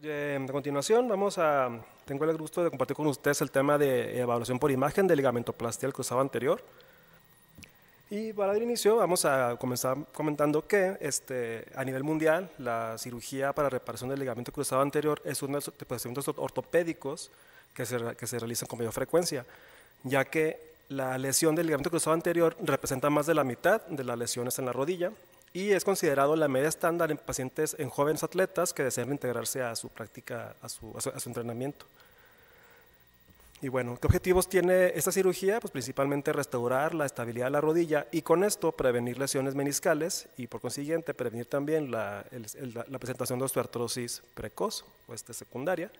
A continuación, tengo el gusto de compartir con ustedes el tema de evaluación por imagen de ligamentoplastia del cruzado anterior. Y para el inicio vamos a comenzar comentando que a nivel mundial la cirugía para reparación del ligamento cruzado anterior es uno de los procedimientos ortopédicos que se realizan con mayor frecuencia, ya que la lesión del ligamento cruzado anterior representa más de la mitad de las lesiones en la rodilla y es considerado la media estándar en jóvenes atletas que desean integrarse a su práctica, a su entrenamiento. Y bueno, ¿qué objetivos tiene esta cirugía? Pues principalmente restaurar la estabilidad de la rodilla y con esto prevenir lesiones meniscales y por consiguiente prevenir también la presentación de osteoartrosis precoz o secundaria.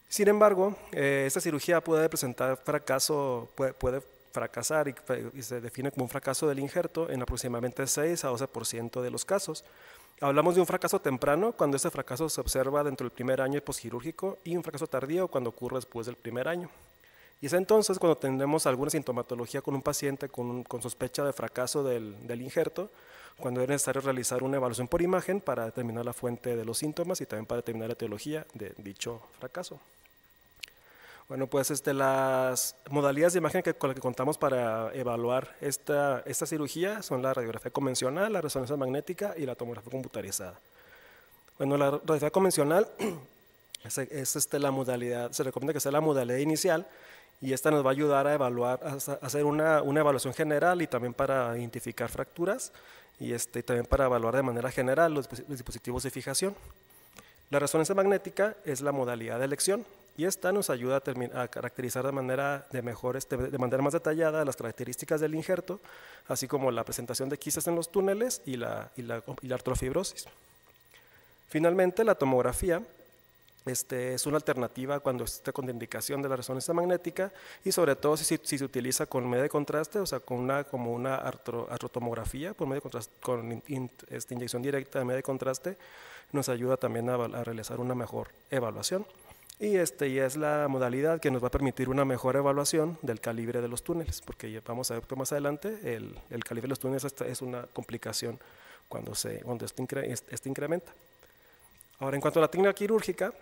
Sin embargo, esta cirugía puede presentar fracaso, puede fracasar y se define como un fracaso del injerto en aproximadamente 6 a 12% de los casos. Hablamos de un fracaso temprano cuando este fracaso se observa dentro del primer año posquirúrgico y un fracaso tardío cuando ocurre después del primer año. Y es entonces cuando tendremos alguna sintomatología con un paciente con sospecha de fracaso del injerto, cuando es necesario realizar una evaluación por imagen para determinar la fuente de los síntomas y también para determinar la etiología de dicho fracaso. Bueno, pues las modalidades de imagen con las que contamos para evaluar esta cirugía son la radiografía convencional, la resonancia magnética y la tomografía computarizada. Bueno, la radiografía convencional es la modalidad, se recomienda que sea la modalidad inicial y esta nos va a ayudar a evaluar, a hacer una evaluación general y también para identificar fracturas y también para evaluar de manera general los dispositivos de fijación. La resonancia magnética es la modalidad de elección y esta nos ayuda a caracterizar de manera más detallada las características del injerto, así como la presentación de quistes en los túneles y la artrofibrosis. Finalmente, la tomografía es una alternativa cuando esté con indicación de la resonancia magnética y sobre todo si se utiliza con medio de contraste, o sea, como una artrotomografía por medio de contraste, con inyección directa de medio de contraste, nos ayuda también a realizar una mejor evaluación. Y es la modalidad que nos va a permitir una mejor evaluación del calibre de los túneles, porque ya vamos a ver más adelante, el calibre de los túneles es una complicación cuando este incrementa. Ahora, en cuanto a la técnica quirúrgica,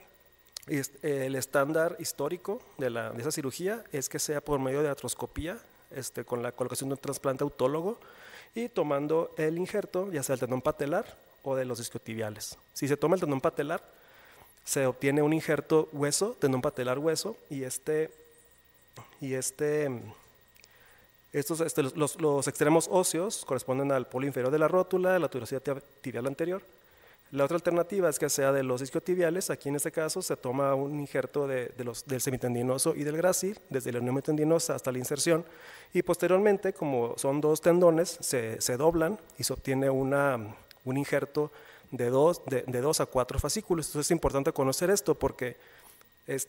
el estándar histórico de esa cirugía es que sea por medio de artroscopía, con la colocación de un trasplante autólogo y tomando el injerto, ya sea el tendón patelar o de los isquiotibiales. Si se toma el tendón patelar, se obtiene un injerto hueso, tendón patelar hueso, y los extremos óseos corresponden al polo inferior de la rótula, la tuberosidad tibial anterior. La otra alternativa es que sea de los isquiotibiales. Aquí en este caso se toma un injerto del semitendinoso y del grácil, desde la unión tendinosa hasta la inserción, y posteriormente, como son dos tendones, se doblan y se obtiene un injerto de 2 a 4 fascículos. Entonces es importante conocer esto porque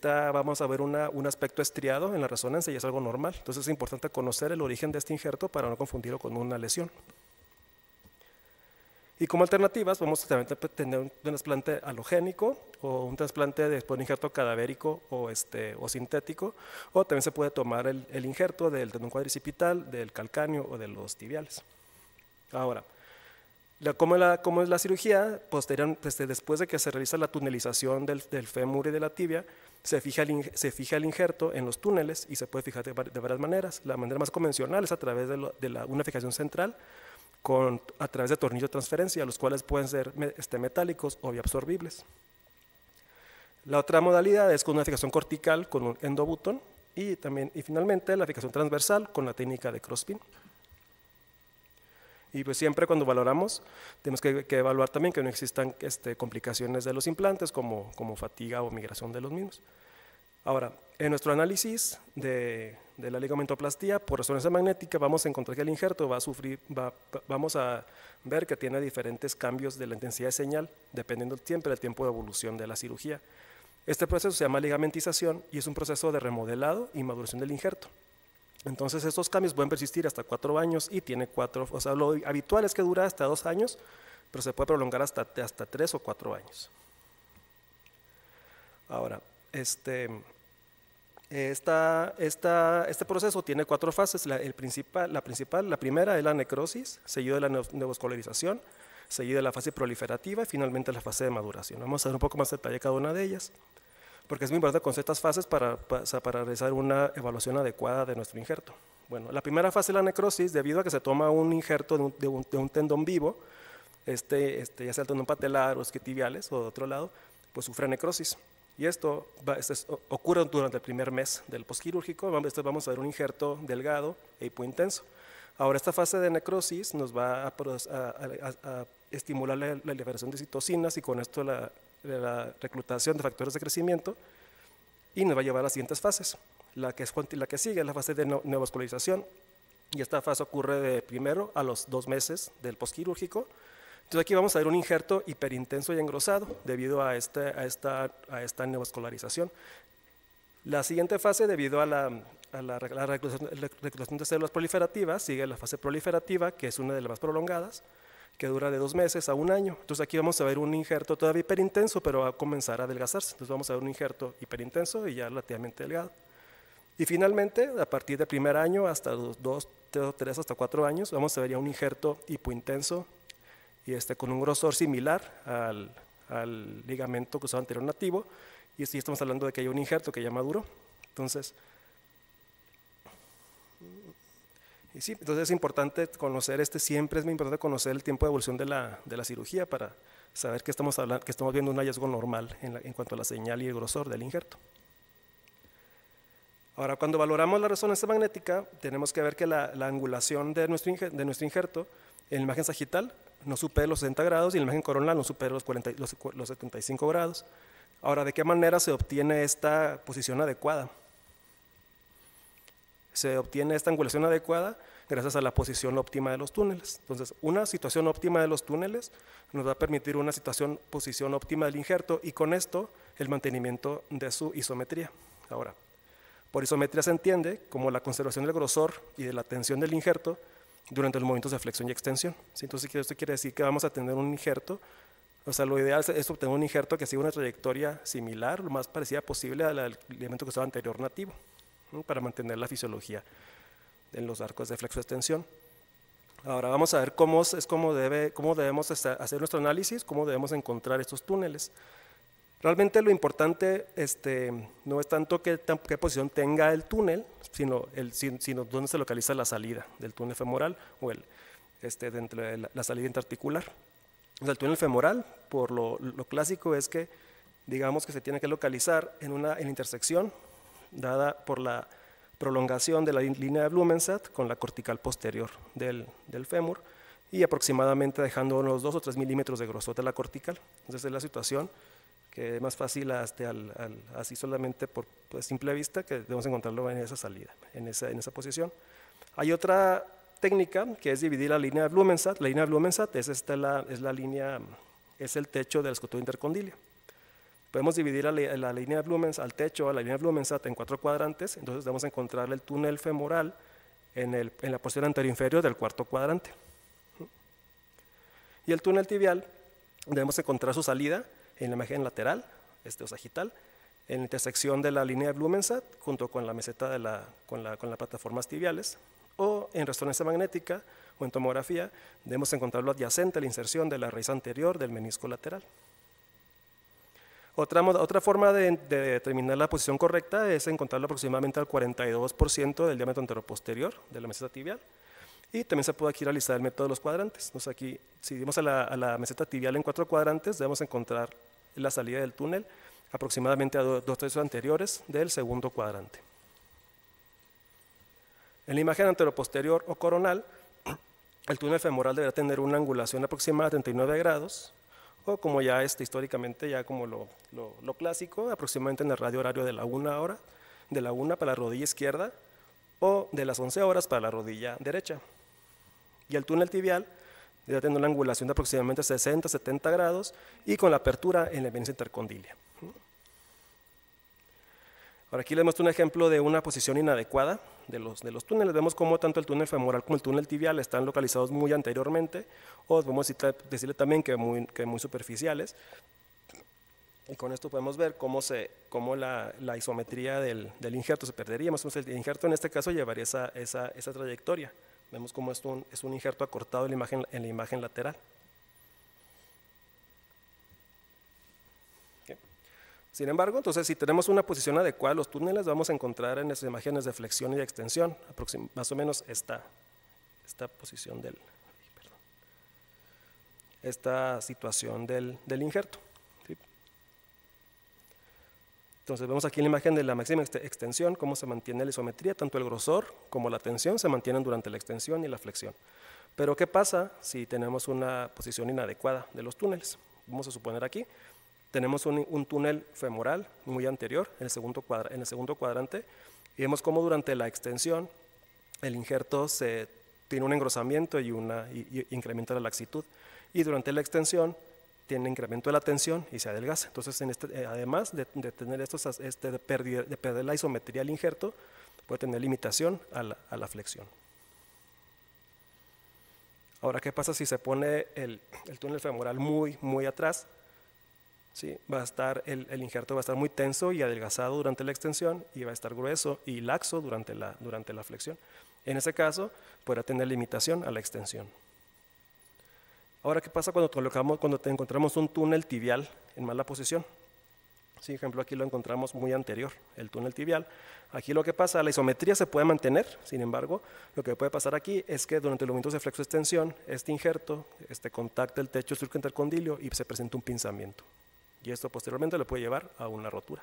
vamos a ver un aspecto estriado en la resonancia y es algo normal. Entonces es importante conocer el origen de este injerto para no confundirlo con una lesión. Y como alternativas vamos a tener un trasplante halogénico o un trasplante de un injerto cadavérico o sintético, o también se puede tomar el injerto del tendón cuadricipital, del calcáneo o de los tibiales. Ahora, ¿cómo es la cirugía? Después de que se realiza la tunelización del fémur y de la tibia, se fija el injerto en los túneles y se puede fijar de varias maneras. La manera más convencional es a través de una fijación central a través de tornillos de transferencia, los cuales pueden ser metálicos o biabsorbibles. La otra modalidad es con una fijación cortical con un endobutton y finalmente la fijación transversal con la técnica de crosspin. Y pues siempre cuando valoramos tenemos que evaluar también que no existan complicaciones de los implantes como fatiga o migración de los mismos. Ahora, en nuestro análisis de la ligamentoplastia por resonancia magnética vamos a encontrar que el injerto vamos a ver que tiene diferentes cambios de la intensidad de señal dependiendo del tiempo de evolución de la cirugía. Este proceso se llama ligamentización y es un proceso de remodelado y maduración del injerto. Entonces estos cambios pueden persistir hasta 4 años y tiene o sea, lo habitual es que dura hasta 2 años, pero se puede prolongar hasta 3 o 4 años. Ahora, este proceso tiene 4 fases. La primera es la necrosis, seguido de la neovascularización, seguida la fase proliferativa y finalmente la fase de maduración. Vamos a ver un poco más de detalle cada una de ellas, porque es muy importante conocer estas fases para realizar una evaluación adecuada de nuestro injerto. Bueno, la primera fase es la necrosis, debido a que se toma un injerto de un tendón vivo, ya sea el tendón patelar o isquiotibiales o de otro lado, pues sufre necrosis. Y esto ocurre durante el primer mes del postquirúrgico. Vamos a ver un injerto delgado e hipointenso. Ahora, esta fase de necrosis nos va a estimular la liberación de citocinas y con esto la reclutación de factores de crecimiento, y nos va a llevar a las siguientes fases. La que sigue es la fase de neovascularización, y esta fase ocurre de primero a los 2 meses del postquirúrgico. Entonces aquí vamos a ver un injerto hiperintenso y engrosado debido a esta neovascularización. La siguiente fase, debido a la reclutación de células proliferativas, sigue la fase proliferativa, que es una de las más prolongadas, que dura de 2 meses a 1 año. Entonces aquí vamos a ver un injerto todavía hiperintenso, pero va a comenzar a adelgazarse. Entonces vamos a ver un injerto hiperintenso y ya relativamente delgado. Y finalmente, a partir del primer año hasta los 2, 3, hasta 4 años, vamos a ver ya un injerto hipointenso y con un grosor similar al ligamento cruzado anterior nativo, y así estamos hablando de que hay un injerto que ya maduró. Entonces es importante conocer siempre es muy importante conocer el tiempo de evolución de la cirugía para saber que estamos viendo un hallazgo normal en cuanto a la señal y el grosor del injerto. Ahora, cuando valoramos la resonancia magnética, tenemos que ver que la angulación de nuestro injerto en la imagen sagital no supera los 60 grados y en la imagen coronal no supera los 75 grados. Ahora, ¿de qué manera se obtiene esta posición adecuada? Se obtiene esta angulación adecuada gracias a la posición óptima de los túneles. Entonces, una situación óptima de los túneles nos va a permitir una posición óptima del injerto, y con esto el mantenimiento de su isometría. Ahora, por isometría se entiende como la conservación del grosor y de la tensión del injerto durante los movimientos de flexión y extensión. ¿Sí? Entonces, esto quiere decir que vamos a tener un injerto, o sea, lo ideal es obtener un injerto que siga una trayectoria similar, lo más parecida posible al ligamento cruzado anterior nativo, ¿no? Para mantener la fisiología en los arcos de flexo-extensión. Ahora vamos a ver cómo debemos hacer nuestro análisis, cómo debemos encontrar estos túneles. Realmente lo importante no es tanto qué posición tenga el túnel, sino dónde se localiza la salida del túnel femoral o dentro de la salida interarticular. O sea, el túnel femoral, por lo clásico, es que digamos que se tiene que localizar en la intersección dada por la prolongación de la línea de Blumenstadt con la cortical posterior del fémur, y aproximadamente dejando unos 2 o 3 milímetros de grosor de la cortical. Entonces es la situación que es más fácil así solamente por simple vista, que debemos encontrarlo en esa salida, en esa posición. Hay otra técnica que es dividir la línea de Blumenstadt. La línea de Blumenstadt es el techo del escudo intercondilio. Podemos dividir la línea de Blumenstadt, al techo, a la línea de Blumenstadt en 4 cuadrantes. Entonces debemos encontrar el túnel femoral en la porción anterior-inferior del 4.º cuadrante. Y el túnel tibial debemos encontrar su salida en la imagen lateral, o sagital, en la intersección de la línea de Blumenstadt junto con la meseta con las plataformas tibiales, o en resonancia magnética o en tomografía debemos encontrarlo adyacente a la inserción de la raíz anterior del menisco lateral. Otra forma de determinar la posición correcta es encontrarlo aproximadamente al 42% del diámetro anteroposterior de la meseta tibial, y también se puede aquí realizar el método de los cuadrantes. Entonces aquí, si dimos a la meseta tibial en 4 cuadrantes, debemos encontrar la salida del túnel aproximadamente a 2 tercios anteriores del 2.º cuadrante. En la imagen anteroposterior o coronal, el túnel femoral deberá tener una angulación aproximada de 39 grados, o como ya históricamente, ya como lo clásico, aproximadamente en el radio horario de la 1 hora, de la 1 para la rodilla izquierda, o de las 11 horas para la rodilla derecha. Y el túnel tibial debe tener una angulación de aproximadamente 60-70 grados y con la apertura en la evidencia intercondilia. Ahora aquí les muestro un ejemplo de una posición inadecuada de los túneles. Vemos cómo tanto el túnel femoral como el túnel tibial están localizados muy anteriormente, o podemos decirle también que muy superficiales. Y con esto podemos ver cómo la isometría del injerto se perdería. El injerto en este caso llevaría esa trayectoria. Vemos cómo es un injerto acortado en la imagen lateral. Sin embargo, entonces, si tenemos una posición adecuada de los túneles, vamos a encontrar en las imágenes de flexión y de extensión, más o menos esta posición esta situación del injerto. ¿Sí? Entonces vemos aquí en la imagen de la máxima extensión cómo se mantiene la isometría, tanto el grosor como la tensión se mantienen durante la extensión y la flexión. Pero ¿qué pasa si tenemos una posición inadecuada de los túneles? Vamos a suponer aquí, tenemos un túnel femoral muy anterior en el segundo cuadrante y vemos cómo durante la extensión el injerto tiene un engrosamiento y incrementa la laxitud, y durante la extensión tiene incremento de la tensión y se adelgaza. Entonces, además de tener de perder la isometría del injerto, puede tener limitación a la flexión. Ahora, ¿qué pasa si se pone el túnel femoral muy atrás? ¿Sí? El injerto va a estar muy tenso y adelgazado durante la extensión y va a estar grueso y laxo durante la flexión. En ese caso, podrá tener limitación a la extensión. Ahora, ¿qué pasa cuando encontramos un túnel tibial en mala posición? Sí, ejemplo, aquí lo encontramos muy anterior, el túnel tibial. Aquí lo que pasa, la isometría se puede mantener, sin embargo, lo que puede pasar aquí es que durante los movimientos de flexo-extensión, este injerto contacta el techo del surco intercondilio y se presenta un pinzamiento. Y esto posteriormente le puede llevar a una rotura.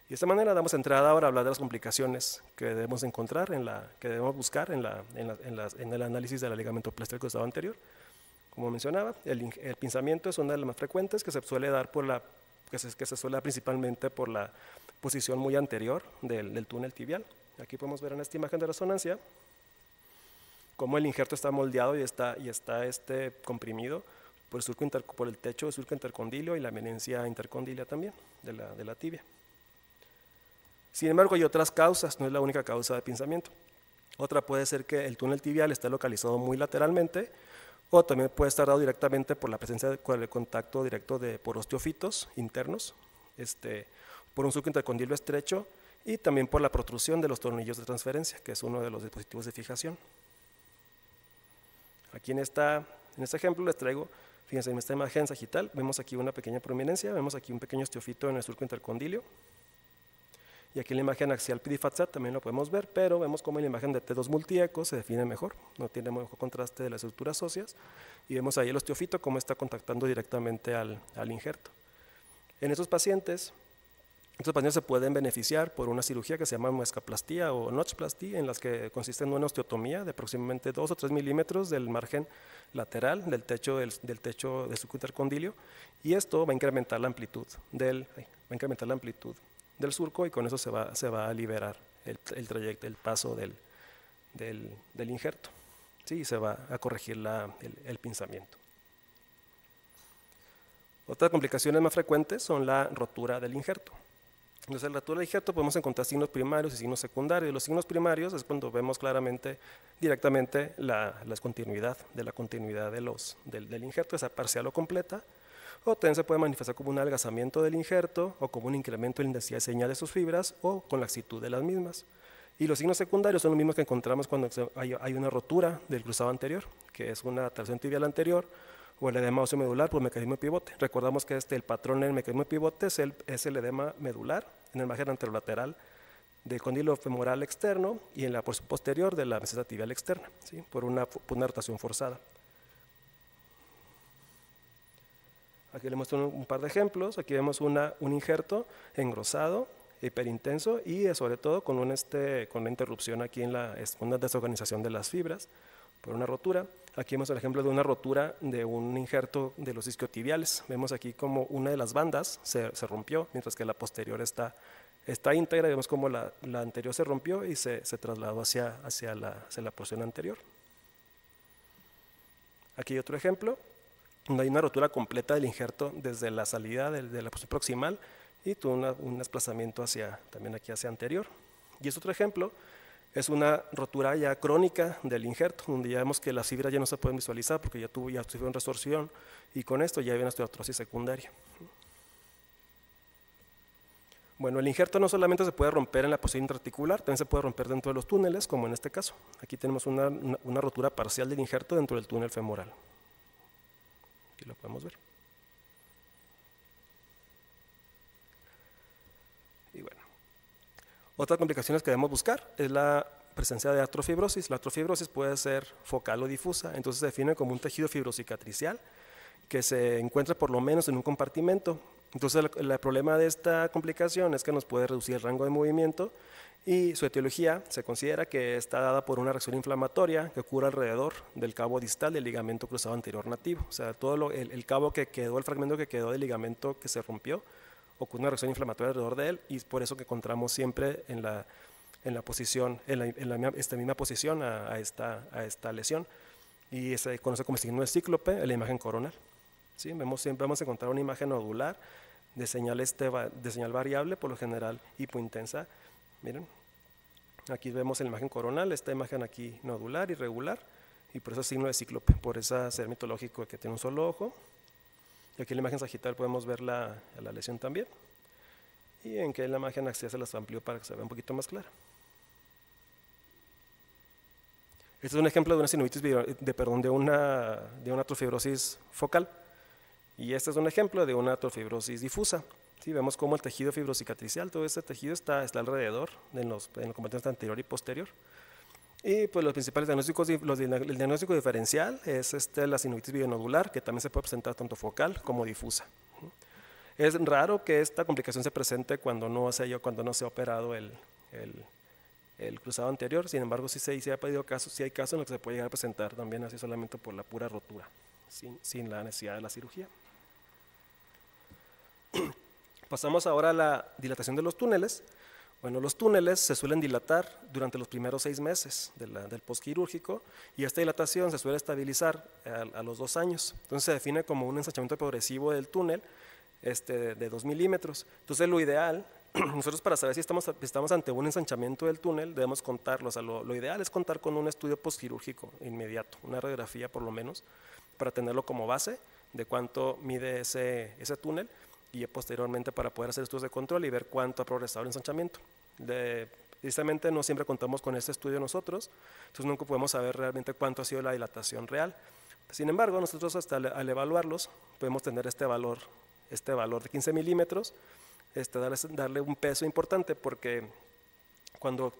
Y de esta manera damos entrada ahora a hablar de las complicaciones que debemos encontrar, que debemos buscar en el análisis de la ligamentoplastia del costado anterior. Como mencionaba, el pinzamiento es una de las más frecuentes que se suele dar principalmente por la posición muy anterior del túnel tibial. Aquí podemos ver en esta imagen de resonancia cómo el injerto está moldeado y está comprimido por el techo del surco intercondilio y la eminencia intercondilia también de la tibia. Sin embargo, hay otras causas, no es la única causa de pinzamiento. Otra puede ser que el túnel tibial esté localizado muy lateralmente, o también puede estar dado directamente por la presencia del contacto directo por osteofitos internos, por un surco intercondilio estrecho y también por la protrusión de los tornillos de transferencia, que es uno de los dispositivos de fijación. Aquí en este ejemplo les traigo, fíjense, en esta imagen sagital vemos aquí una pequeña prominencia, vemos aquí un pequeño osteofito en el surco intercondilio. Y aquí en la imagen axial PDFATSAT también lo podemos ver, pero vemos cómo en la imagen de T2 multieco se define mejor, no tiene mejor contraste de las estructuras óseas, y vemos ahí el osteofito cómo está contactando directamente al injerto. En estos pacientes se pueden beneficiar por una cirugía que se llama muescaplastía o notchplasty, en las que consiste en una osteotomía de aproximadamente 2 o 3 milímetros del margen lateral del techo del surco intercondilio, y esto va a incrementar la amplitud del surco, y con eso se va a liberar el paso del injerto. ¿Sí? Y se va a corregir el pinzamiento. Otras complicaciones más frecuentes son la rotura del injerto. Entonces, en la rotura del injerto podemos encontrar signos primarios y signos secundarios. Los signos primarios es cuando vemos directamente la continuidad del injerto, esa parcial o completa. O también se puede manifestar como un adelgazamiento del injerto o como un incremento en la intensidad de señal de sus fibras o con laxitud de las mismas. Y los signos secundarios son los mismos que encontramos cuando hay una rotura del cruzado anterior, que es una tracción tibial anterior o el edema óseo medular por mecanismo de pivote. Recordamos que el patrón del mecanismo de pivote es el edema medular en el margen anterolateral del cóndilo femoral externo y en la porción posterior de la meseta tibial externa, ¿sí? por una rotación forzada. Aquí le muestro un par de ejemplos. Aquí vemos un injerto engrosado, hiperintenso y sobre todo con una interrupción aquí una desorganización de las fibras por una rotura. Aquí vemos el ejemplo de una rotura de un injerto de los isquiotibiales. Vemos aquí como una de las bandas se rompió, mientras que la posterior está íntegra. Vemos como la anterior se rompió y se trasladó hacia la porción anterior. Aquí hay otro ejemplo. Hay una rotura completa del injerto desde la salida de la porción proximal y tuvo un desplazamiento también aquí hacia anterior. Y es otro ejemplo, es una rotura ya crónica del injerto, donde ya vemos que las fibras ya no se pueden visualizar porque ya tuvieron resorción, y con esto ya hay una osteoartrosis secundaria. Bueno, el injerto no solamente se puede romper en la posición intraarticular, también se puede romper dentro de los túneles, como en este caso. Aquí tenemos una rotura parcial del injerto dentro del túnel femoral. Aquí lo podemos ver. Otras complicaciones que debemos buscar es la presencia de artrofibrosis. La artrofibrosis puede ser focal o difusa, entonces se define como un tejido fibrocicatricial que se encuentra por lo menos en un compartimento. Entonces el problema de esta complicación es que nos puede reducir el rango de movimiento y su etiología se considera que está dada por una reacción inflamatoria que ocurre alrededor del cabo distal del ligamento cruzado anterior nativo. O sea, todo el cabo que quedó, el fragmento que quedó del ligamento que se rompió, ocurre una reacción inflamatoria alrededor de él y es por eso que encontramos siempre en la posición, esta misma posición a esta lesión, y se conoce como signo de cíclope en la imagen coronal. ¿Sí? Siempre vamos a encontrar una imagen nodular de señal variable, por lo general hipointensa. Miren, aquí vemos en la imagen coronal, esta imagen aquí nodular, irregular, y por eso es signo de cíclope, por ese ser mitológico que tiene un solo ojo. Y aquí en la imagen sagital podemos ver la lesión también. Y en que en la imagen axial se las amplió para que se vea un poquito más clara. Este es un ejemplo de una sinovitis, de una atrofibrosis focal. Y este es un ejemplo de una atrofibrosis difusa. ¿Sí? Vemos cómo el tejido fibrocicatricial, todo ese tejido está alrededor, en los compartimentos anterior y posterior. Y pues los principales diagnósticos, el diagnóstico diferencial es la sinovitis binodular, que también se puede presentar tanto focal como difusa. Es raro que esta complicación se presente cuando no se ha operado el cruzado anterior. Sin embargo, sí ha pedido casos, sí hay casos en los que se puede llegar a presentar también así solamente por la pura rotura, sin la necesidad de la cirugía. Pasamos ahora a la dilatación de los túneles. Bueno, los túneles se suelen dilatar durante los primeros 6 meses del postquirúrgico y esta dilatación se suele estabilizar a los 2 años. Entonces se define como un ensanchamiento progresivo del túnel de 2 milímetros. Entonces lo ideal, nosotros para saber si estamos ante un ensanchamiento del túnel debemos contarlo. O sea, lo ideal es contar con un estudio postquirúrgico inmediato, una radiografía por lo menos, para tenerlo como base de cuánto mide ese túnel y posteriormente para poder hacer estudios de control y ver cuánto ha progresado el ensanchamiento. Precisamente no siempre contamos con este estudio nosotros, entonces nunca podemos saber realmente cuánto ha sido la dilatación real. Sin embargo, nosotros al evaluarlos podemos tener este valor de 15 milímetros, darle un peso importante porque cuando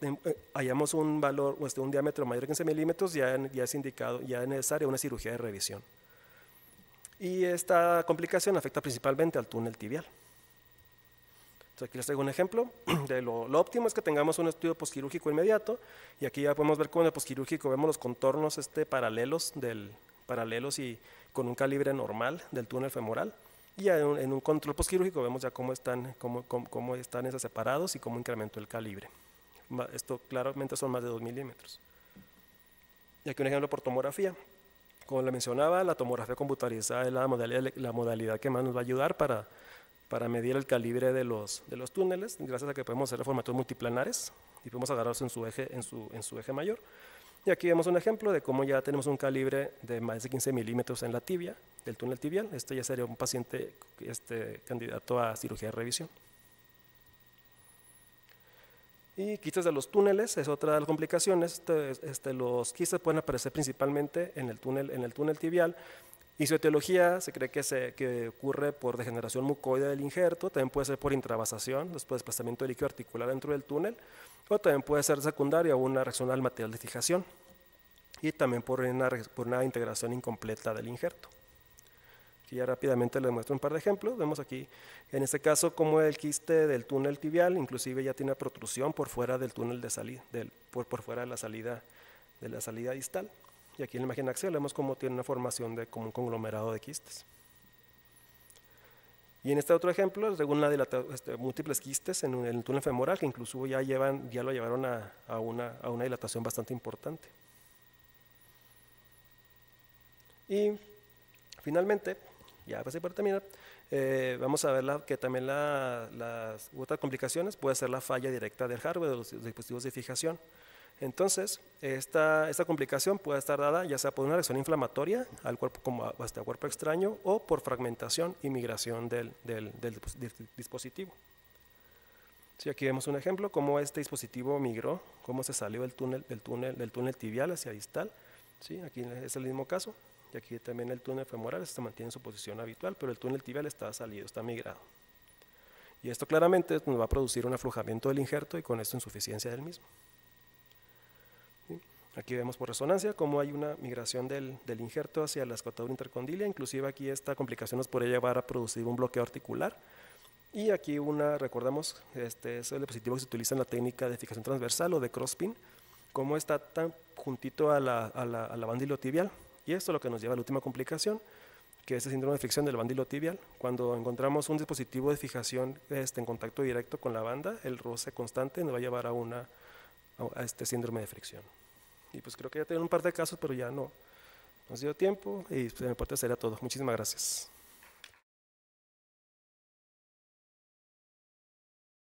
hallamos un valor o un diámetro mayor de 15 milímetros ya es necesaria una cirugía de revisión. Y esta complicación afecta principalmente al túnel tibial. Entonces aquí les traigo un ejemplo de lo óptimo es que tengamos un estudio postquirúrgico inmediato y aquí ya podemos ver cómo en el postquirúrgico vemos los contornos paralelos y con un calibre normal del túnel femoral y en un control postquirúrgico vemos ya cómo están esos separados y cómo incrementó el calibre. Esto claramente son más de 2 milímetros. Y aquí un ejemplo por tomografía. Como le mencionaba, la tomografía computarizada es la modalidad que más nos va a ayudar para medir el calibre de los túneles, gracias a que podemos hacer formatos multiplanares y podemos agarrarlos en su eje mayor. Y aquí vemos un ejemplo de cómo ya tenemos un calibre de más de 15 milímetros en la tibia, del túnel tibial. Este ya sería un paciente candidato a cirugía de revisión. Y quistes de los túneles es otra de las complicaciones. Los quistes pueden aparecer principalmente en el túnel tibial y su etiología se cree que ocurre por degeneración mucoide del injerto, también puede ser por intravasación, después desplazamiento de líquido articular dentro del túnel, o también puede ser secundaria a una reacción al material de fijación y también por una integración incompleta del injerto. Aquí ya rápidamente les muestro un par de ejemplos. Vemos aquí, en este caso, como el quiste del túnel tibial, inclusive ya tiene protrusión por fuera del túnel de salida, por fuera de la salida distal. Y aquí en la imagen axial vemos cómo tiene una formación de como un conglomerado de quistes. Y en este otro ejemplo, múltiples quistes en el túnel femoral, que incluso ya lo llevaron a una dilatación bastante importante. Y finalmente, ya para terminar, vamos a ver que también las otras complicaciones puede ser la falla directa del hardware de los dispositivos de fijación. Entonces, esta complicación puede estar dada ya sea por una reacción inflamatoria al cuerpo, como hasta cuerpo extraño, o por fragmentación y migración del dispositivo. Sí, aquí vemos un ejemplo, cómo este dispositivo migró, cómo se salió del túnel tibial hacia distal. Sí, aquí es el mismo caso. Y aquí también el túnel femoral se mantiene en su posición habitual, pero el túnel tibial está salido, está migrado. Y esto claramente nos va a producir un aflojamiento del injerto y con esto insuficiencia del mismo. ¿Sí? Aquí vemos por resonancia cómo hay una migración del injerto hacia la escotadura intercondilia, inclusive aquí esta complicación nos podría llevar a producir un bloqueo articular. Y aquí recordamos, este es el dispositivo que se utiliza en la técnica de fijación transversal o de crosspin, cómo está tan juntito a la banda iliotibial. Y esto es lo que nos lleva a la última complicación, que es el síndrome de fricción del banda iliotibial. Cuando encontramos un dispositivo de fijación en contacto directo con la banda, el roce constante nos va a llevar a este síndrome de fricción. Y pues creo que ya tengo un par de casos, pero ya no nos dio tiempo y pues, de mi parte sería todo. Muchísimas gracias.